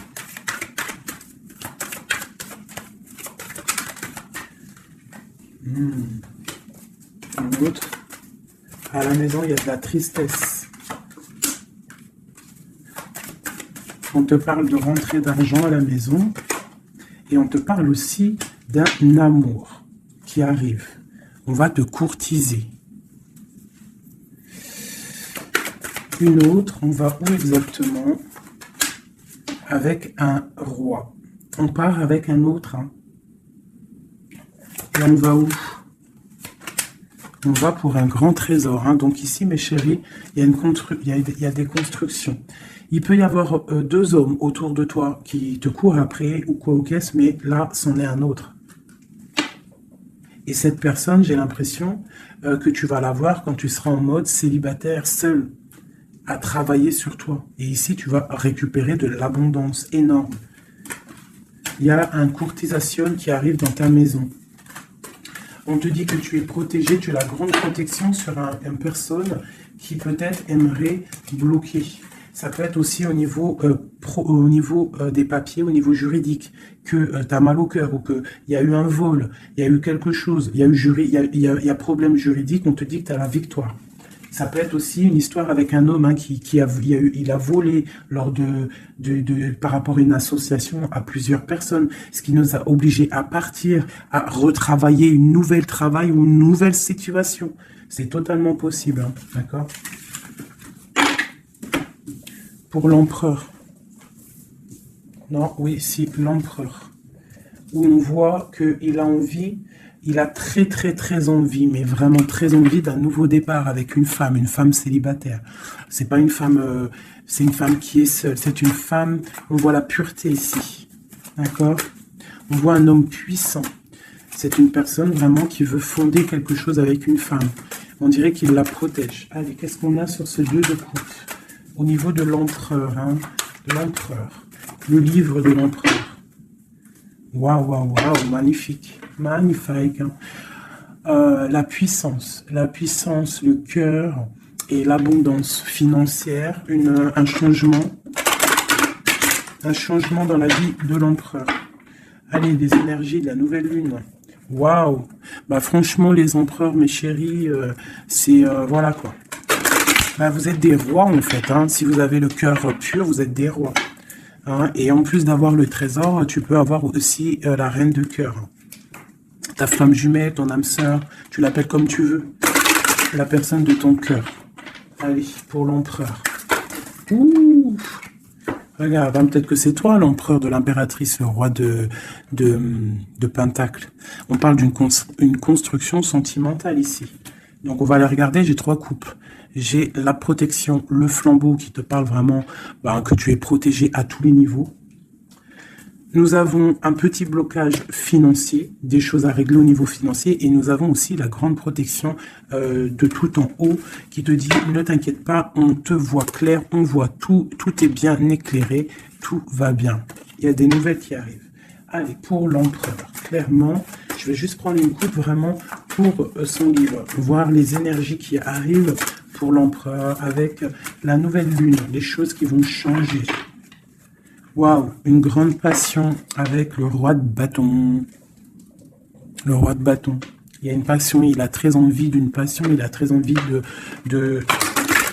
Un autre. À la maison, il y a de la tristesse. On te parle de rentrée d'argent à la maison. Et on te parle aussi d'un amour qui arrive. On va te courtiser. Une autre, on va où exactement? Avec un roi. On part avec un autre. Hein. Et on va où? On va pour un grand trésor. Hein. Donc ici, mes chéris, il y a des constructions. Il peut y avoir 2 hommes autour de toi qui te courent après ou quoi au caisse, mais là, c'en est un autre. Et cette personne, j'ai l'impression que tu vas la voir quand tu seras en mode célibataire, seul, à travailler sur toi. Et ici, tu vas récupérer de l'abondance énorme. Il y a un courtisation qui arrive dans ta maison. On te dit que tu es protégé, tu as la grande protection sur une personne qui peut-être aimerait bloquer. Ça peut être aussi au niveau, des papiers, au niveau juridique, que tu as mal au cœur ou qu'il y a eu un vol, il y a eu quelque chose, il y a problème juridique, on te dit que tu as la victoire. Ça peut être aussi une histoire avec un homme hein, il a volé par rapport à une association à plusieurs personnes, ce qui nous a obligés à partir, à retravailler une nouvelle travail ou une nouvelle situation. C'est totalement possible, hein, d'accord? Pour l'empereur. Non, oui, si, l'empereur. Où on voit qu'il a envie... Il a très très très envie, mais vraiment très envie d'un nouveau départ avec une femme célibataire. C'est pas une femme, c'est une femme qui est seule. C'est une femme, on voit la pureté ici, d'accord? On voit un homme puissant. C'est une personne vraiment qui veut fonder quelque chose avec une femme. On dirait qu'il la protège. Allez, qu'est-ce qu'on a sur ce 2 de coupe? Au niveau de l'empereur, hein, de l'empereur. Le livre de l'empereur. Waouh, waouh, waouh, magnifique. Magnifique. Hein. La puissance, le cœur et l'abondance financière, un changement dans la vie de l'empereur. Allez, des énergies de la nouvelle lune. Waouh. Bah franchement, les empereurs, mes chéris, c'est voilà quoi. Bah, vous êtes des rois en fait. Hein. Si vous avez le cœur pur, vous êtes des rois. Hein. Et en plus d'avoir le trésor, tu peux avoir aussi la reine de cœur. Ta flamme jumelle, ton âme sœur, tu l'appelles comme tu veux. La personne de ton cœur. Allez, pour l'empereur. Ouh. Regarde, hein, peut-être que c'est toi l'empereur de l'impératrice, le roi de Pentacle. On parle d'une construction sentimentale ici. Donc on va aller regarder, j'ai 3 coupes. J'ai la protection, le flambeau qui te parle vraiment que tu es protégé à tous les niveaux. Nous avons un petit blocage financier, des choses à régler au niveau financier, et nous avons aussi la grande protection de tout en haut qui te dit ne t'inquiète pas, on te voit clair, on voit tout, tout est bien éclairé, tout va bien. Il y a des nouvelles qui arrivent. Allez, pour l'empereur, clairement, je vais juste prendre une coupe vraiment pour son livre, voir les énergies qui arrivent pour l'empereur avec la nouvelle lune, les choses qui vont changer. Waouh, une grande passion avec le roi de bâton. Le roi de bâton. Il y a une passion, il a très envie d'une passion, il a très envie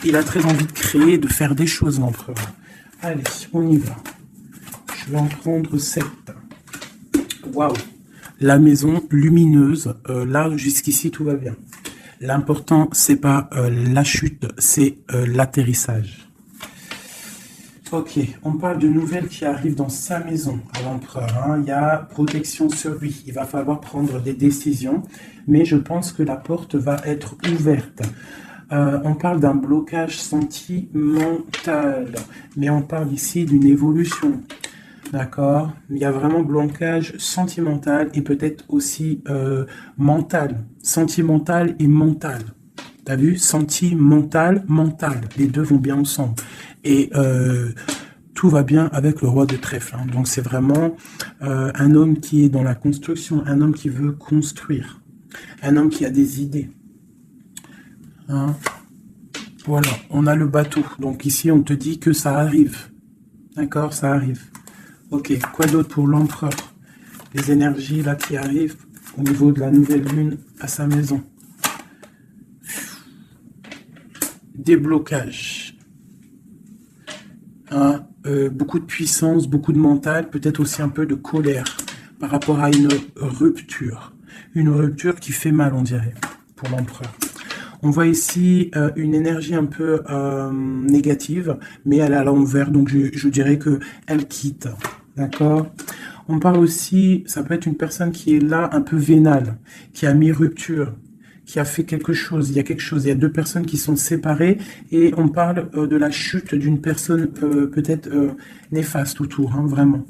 il a très envie de créer, de faire des choses, l'empereur. Allez, on y va. Je vais en prendre 7. Waouh. La maison lumineuse, là, jusqu'ici, tout va bien. L'important, c'est pas la chute, c'est l'atterrissage. Ok, on parle de nouvelles qui arrivent dans sa maison à l'empereur. Il y a protection sur lui. Il va falloir prendre des décisions, mais je pense que la porte va être ouverte. On parle d'un blocage sentimental, mais on parle ici d'une évolution. D'accord? Il y a vraiment blocage sentimental et peut-être aussi mental. Sentimental et mental. T'as vu? Sentimental, mental. Les deux vont bien ensemble. Et tout va bien avec le roi de trèfle. Hein. Donc c'est vraiment un homme qui est dans la construction, un homme qui veut construire, un homme qui a des idées. Hein. Voilà, on a le bateau. Donc ici, on te dit que ça arrive. D'accord, ça arrive. Ok, quoi d'autre pour l'empereur? Les énergies là qui arrivent au niveau de la nouvelle lune à sa maison. Déblocage. Hein, beaucoup de puissance, beaucoup de mental, peut-être aussi un peu de colère par rapport à une rupture. Une rupture qui fait mal, on dirait, pour l'empereur. On voit ici une énergie un peu négative, mais elle est à l'envers, donc je dirais qu'elle quitte. D'accord? On parle aussi, ça peut être une personne qui est là un peu vénale, qui a mis rupture, qui a fait quelque chose, il y a quelque chose, il y a deux personnes qui sont séparées et on parle de la chute d'une personne peut-être néfaste autour, hein, vraiment.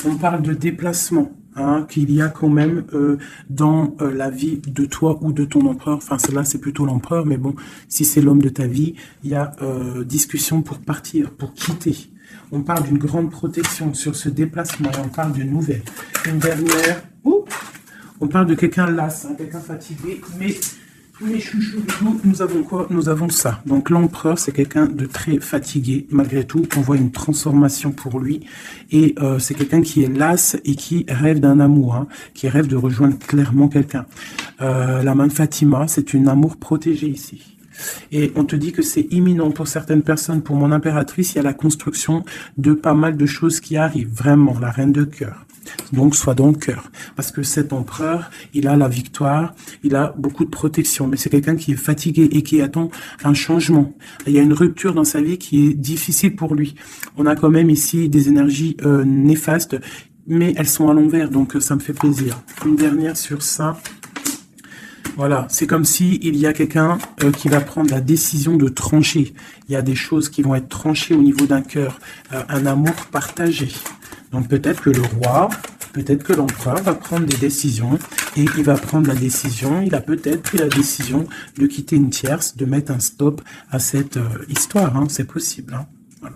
On parle de déplacement, hein, qu'il y a quand même dans la vie de toi ou de ton empereur, enfin celle-là c'est plutôt l'empereur, mais bon, si c'est l'homme de ta vie, il y a discussion pour partir, pour quitter. On parle d'une grande protection sur ce déplacement et on parle de nouvelles. Une dernière... On parle de quelqu'un las, hein, quelqu'un fatigué, mais chouchou, nous avons quoi? Nous avons ça. Donc l'empereur, c'est quelqu'un de très fatigué. Malgré tout, on voit une transformation pour lui. Et c'est quelqu'un qui est las et qui rêve d'un amour, hein, qui rêve de rejoindre clairement quelqu'un. La main de Fatima, c'est un amour protégé ici. Et on te dit que c'est imminent pour certaines personnes. Pour mon impératrice, il y a la construction de pas mal de choses qui arrivent. Vraiment, la reine de cœur. Donc, sois dans le cœur. Parce que cet empereur, il a la victoire, il a beaucoup de protection. Mais c'est quelqu'un qui est fatigué et qui attend un changement. Il y a une rupture dans sa vie qui est difficile pour lui. On a quand même ici des énergies néfastes, mais elles sont à l'envers, donc ça me fait plaisir. Une dernière sur ça. Voilà, c'est comme si il y a quelqu'un qui va prendre la décision de trancher. Il y a des choses qui vont être tranchées au niveau d'un cœur, un amour partagé. Donc peut-être que le roi, peut-être que l'empereur va prendre des décisions et il va prendre la décision, il a peut-être pris la décision de quitter une tierce, de mettre un stop à cette histoire, hein, c'est possible. Hein.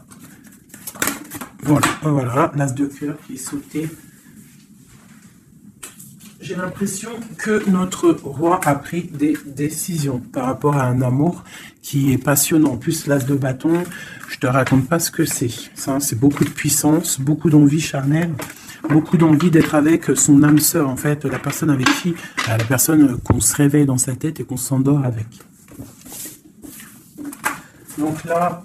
Voilà, l'as de cœur qui est sauté. J'ai l'impression que notre roi a pris des décisions par rapport à un amour qui est passionnant. En plus, l'as de bâton, je te raconte pas ce que c'est. Ça, c'est beaucoup de puissance, beaucoup d'envie charnelle, beaucoup d'envie d'être avec son âme sœur, en fait, la personne avec qui, la personne qu'on se réveille dans sa tête et qu'on s'endort avec. Donc là,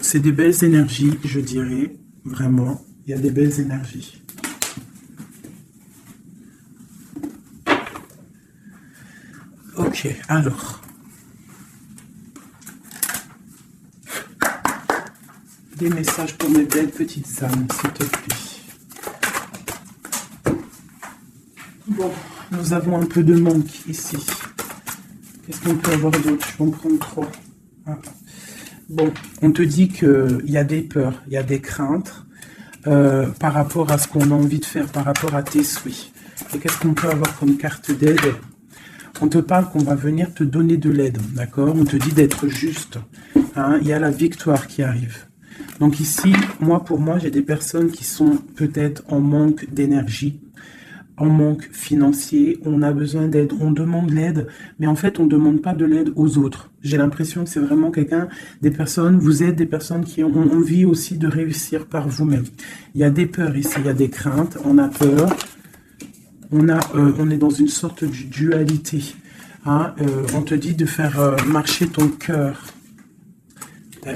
c'est des belles énergies, je dirais, vraiment. Il y a des belles énergies. Ok, alors. Des messages pour mes belles petites âmes, s'il te plaît. Bon, nous avons un peu de manque ici. Qu'est-ce qu'on peut avoir d'autre? Je vais en prendre 3. Ah. Bon, on te dit qu'il y a des peurs, il y a des craintes par rapport à ce qu'on a envie de faire, par rapport à tes souhaits. Et qu'est-ce qu'on peut avoir comme carte d'aide? On te parle qu'on va venir te donner de l'aide, d'accord? On te dit d'être juste. Hein? Il y a la victoire qui arrive. Donc ici, pour moi, j'ai des personnes qui sont peut-être en manque d'énergie, en manque financier, on a besoin d'aide, on demande l'aide, mais en fait, on ne demande pas de l'aide aux autres. J'ai l'impression que c'est vraiment vous êtes des personnes qui ont envie aussi de réussir par vous-même. Il y a des peurs ici, il y a des craintes, on a peur, on est dans une sorte de dualité. Hein, on te dit de faire marcher ton cœur.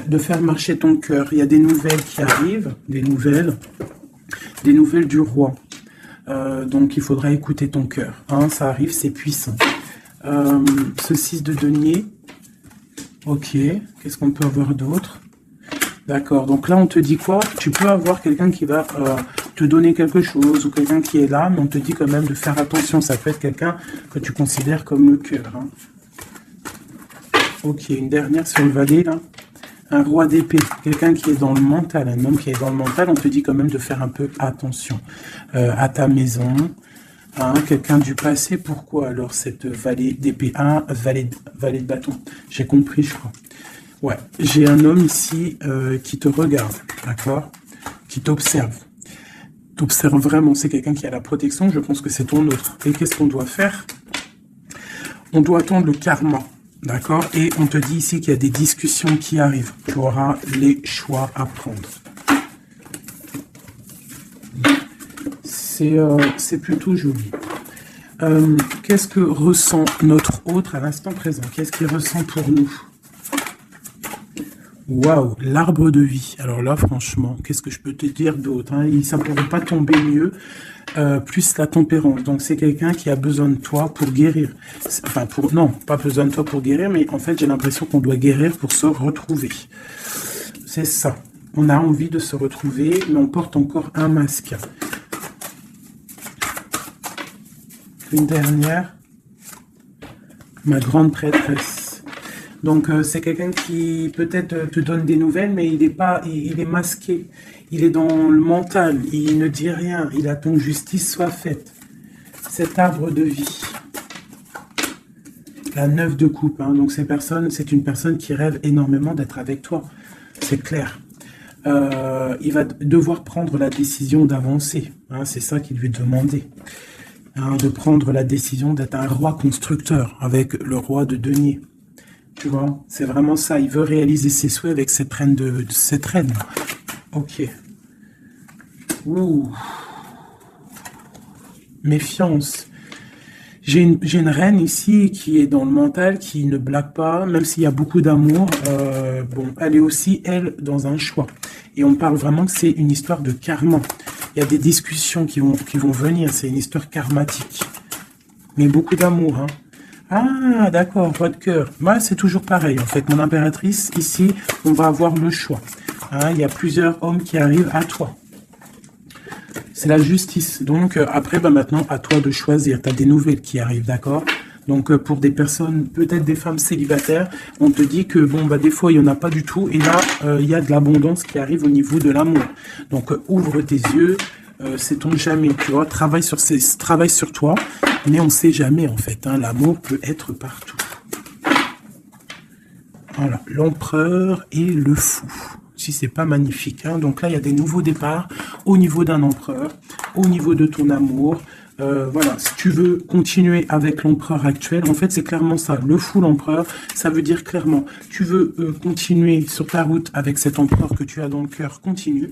De faire marcher ton cœur. Il y a des nouvelles qui arrivent, des nouvelles du roi. Donc il faudra écouter ton cœur. Hein, ça arrive, c'est puissant. Ce 6 de denier. Ok, qu'est-ce qu'on peut avoir d'autre? D'accord, donc là on te dit quoi? Tu peux avoir quelqu'un qui va te donner quelque chose, ou quelqu'un qui est là, mais on te dit quand même de faire attention. Ça peut être quelqu'un que tu considères comme le cœur. Hein. Ok, une dernière sur le valet là. Un roi d'épée, quelqu'un qui est dans le mental, un homme qui est dans le mental, on te dit quand même de faire un peu attention à ta maison. Hein, quelqu'un du passé, pourquoi alors cette valet d'épée? Valet de bâton, j'ai compris je crois. Ouais, j'ai un homme ici qui te regarde, d'accord? Qui t'observe. T'observe vraiment, c'est quelqu'un qui a la protection, je pense que c'est ton autre. Et qu'est-ce qu'on doit faire? On doit attendre le karma. D'accord? Et on te dit ici qu'il y a des discussions qui arrivent. Tu auras les choix à prendre. C'est plutôt joli. Qu'est-ce que ressent notre autre à l'instant présent? Qu'est-ce qu'il ressent pour nous? Waouh, l'arbre de vie. Alors là, franchement, qu'est-ce que je peux te dire d'autre? Hein? Ça ne pourrait pas tomber mieux. Plus la tempérance. Donc, c'est quelqu'un qui a besoin de toi pour guérir. Enfin, non, pas besoin de toi pour guérir, mais en fait, j'ai l'impression qu'on doit guérir pour se retrouver. C'est ça. On a envie de se retrouver, mais on porte encore un masque. Une dernière. Ma grande prêtresse. Donc, c'est quelqu'un qui peut-être te donne des nouvelles, mais il est masqué. Il est dans le mental, il ne dit rien, il attend que justice soit faite. Cet arbre de vie. La 9 de coupe, hein. Donc c'est une personne qui rêve énormément d'être avec toi. C'est clair. Il va devoir prendre la décision d'avancer. Hein, c'est ça qu'il lui est demandé. Hein, de prendre la décision d'être un roi constructeur avec le roi de denier. Tu vois, c'est vraiment ça. Il veut réaliser ses souhaits avec cette reine cette reine. Ok. Ouh. Méfiance. J'ai une reine ici qui est dans le mental, qui ne blague pas, même s'il y a beaucoup d'amour. Bon, elle est aussi, elle, dans un choix. Et on parle vraiment que c'est une histoire de karma. Il y a des discussions qui vont venir. C'est une histoire karmatique. Mais beaucoup d'amour, hein. Ah, d'accord, votre cœur. Moi, c'est toujours pareil, en fait. Mon impératrice, ici, on va avoir le choix. Hein, il y a plusieurs hommes qui arrivent à toi. C'est la justice. Donc, après, maintenant, à toi de choisir. Tu as des nouvelles qui arrivent, d'accord? Donc, pour des personnes, peut-être des femmes célibataires, on te dit que, des fois, il n'y en a pas du tout. Et là, il y a de l'abondance qui arrive au niveau de l'amour. Donc, ouvre tes yeux. Sait-on jamais, tu vois, travaille sur toi, mais on ne sait jamais, en fait. Hein, l'amour peut être partout. Voilà, l'empereur et le fou. Si c'est pas magnifique. Hein. Donc là, il y a des nouveaux départs au niveau d'un empereur, au niveau de ton amour. Voilà, si tu veux continuer avec l'empereur actuel, en fait, c'est clairement ça. Le fou, l'empereur, ça veut dire clairement, tu veux continuer sur ta route avec cet empereur que tu as dans le cœur, continue.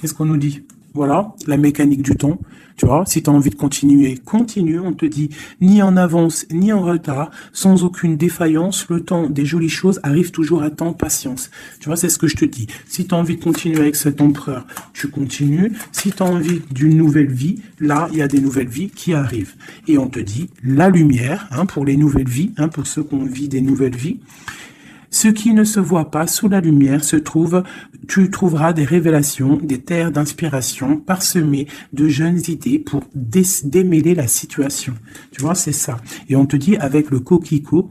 Qu'est-ce qu'on nous dit? Voilà, la mécanique du temps. Tu vois, si tu as envie de continuer, continue. On te dit ni en avance, ni en retard, sans aucune défaillance. Le temps des jolies choses arrive toujours à temps, patience. Tu vois, c'est ce que je te dis. Si tu as envie de continuer avec cet empereur, tu continues. Si tu as envie d'une nouvelle vie, là, il y a des nouvelles vies qui arrivent. Et on te dit la lumière, hein, pour les nouvelles vies, hein, pour ceux qui ont envie des nouvelles vies. Ce qui ne se voit pas sous la lumière tu trouveras des révélations, des terres d'inspiration parsemées de jeunes idées pour démêler la situation. Tu vois, c'est ça. Et on te dit avec le coquelicot,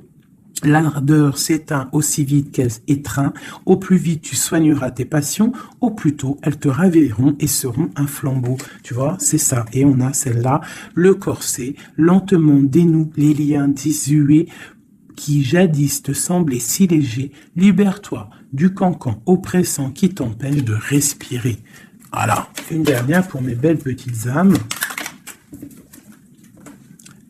L'ardeur s'éteint aussi vite qu'elle étreint. Au plus vite tu soigneras tes passions, au plus tôt elles te ravilleront et seront un flambeau. Tu vois, c'est ça. Et on a celle-là, le corset, lentement dénoue les liens désuets qui jadis te semblaient si légers. Libère-toi du cancan oppressant qui t'empêche de respirer. Voilà, une dernière pour mes belles petites âmes.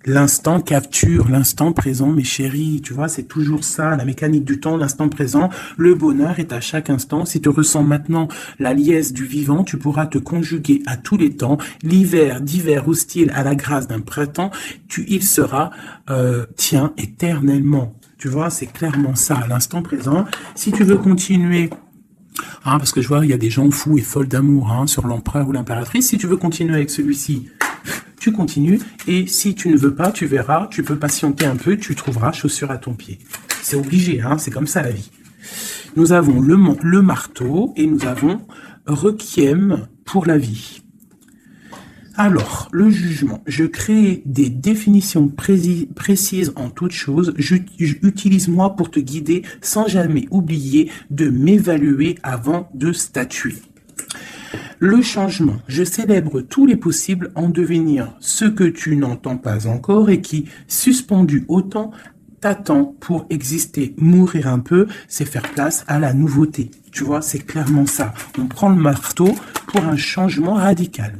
L'instant capture, l'instant présent, mes chéris, tu vois, c'est toujours ça, la mécanique du temps, l'instant présent, le bonheur est à chaque instant. Si tu ressens maintenant la liesse du vivant, tu pourras te conjuguer à tous les temps. L'hiver d'hiver hostile à la grâce d'un printemps, il sera tien éternellement. Tu vois, c'est clairement ça, à l'instant présent. Si tu veux continuer... parce que je vois, il y a des gens fous et folles d'amour sur l'empereur ou l'impératrice. Si tu veux continuer avec celui-ci, tu continues. Et si tu ne veux pas, tu verras, tu peux patienter un peu, tu trouveras chaussure à ton pied. C'est obligé, c'est comme ça la vie. Nous avons le marteau et nous avons Requiem pour la vie. Alors, le jugement. Je crée des définitions précises en toute chose. Utilise-moi pour te guider sans jamais oublier de m'évaluer avant de statuer. Le changement. Je célèbre tous les possibles en devenir ce que tu n'entends pas encore et qui, suspendu au temps, t'attend pour exister. Mourir un peu, c'est faire place à la nouveauté. Tu vois, c'est clairement ça. On prend le marteau pour un changement radical.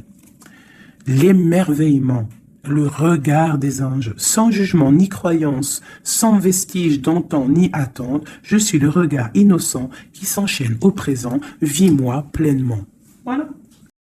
L'émerveillement, le regard des anges, sans jugement ni croyance, sans vestige d'antan ni attente, je suis le regard innocent qui s'enchaîne au présent, vis-moi pleinement. Voilà.